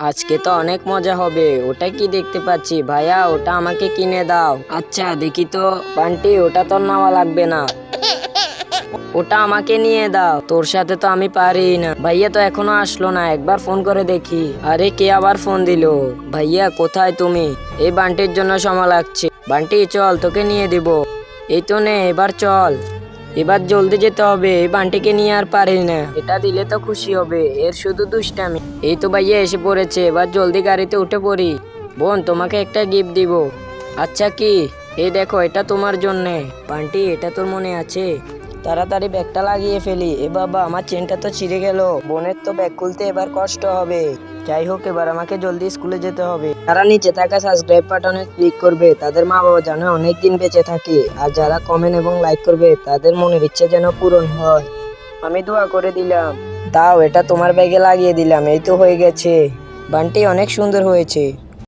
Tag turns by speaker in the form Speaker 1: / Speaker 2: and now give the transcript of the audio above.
Speaker 1: আজকে তো অনেক মজা হবে। ওটা কি দেখতে পাচ্ছি? ভাইয়া, ওটা আমাকে কিনে দাও। আচ্ছা দেখি তো। বান্টি, ওটা তোর নেওয়া লাগবে না, ওটা আমাকে নিয়ে দাও। তোর সাথে তো আমি পারি না। ভাইয়া তো এখনো আসলো না, একবার ফোন করে দেখি। আরে, কে আবার ফোন দিলো? ভাইয়া, কোথায় তুমি? এই বান্টির জন্য সময় লাগছে। বান্টি, চল, তোকে নিয়ে দিব। এই তো নে, এবার চল। এবার জলদি যেতে হবে, এই বান্টিকে নিয়ে আর পারি না। এটা দিলে তো খুশি হবে, এর শুধু দুষ্টামি। এই তো ভাইয়া এসে পড়েছে, এবার জলদি গাড়িতে উঠে পড়ি। বোন, তোমাকে একটা গিফট দিব। আচ্ছা, কি? এই দেখো, এটা তোমার জন্যে। বান্টি, এটা তোর মনে আছে? তাড়াতাড়ি ব্যাগটা লাগিয়ে ফেলি। এ বাবা, আমার চেনটা তো ছিঁড়ে গেল। বোনের তো ব্যাগ খুলতে এবার কষ্ট হবে। যাই হোক, এবার আমাকে জলদি স্কুলে যেতে হবে। যারা নিচে থাকা সাবস্ক্রাইব বাটনে ক্লিক করবে, তাদের মা বাবা যেন অনেক দিন বেঁচে থাকে। আর যারা কমেন্ট এবং লাইক করবে, তাদের মনের ইচ্ছে যেন পূরণ হয়। আমি দোয়া করে দিলাম। দাও, এটা তোমার ব্যাগে লাগিয়ে দিলাম। এই তো হয়ে গেছে। বানটি অনেক সুন্দর হয়েছে।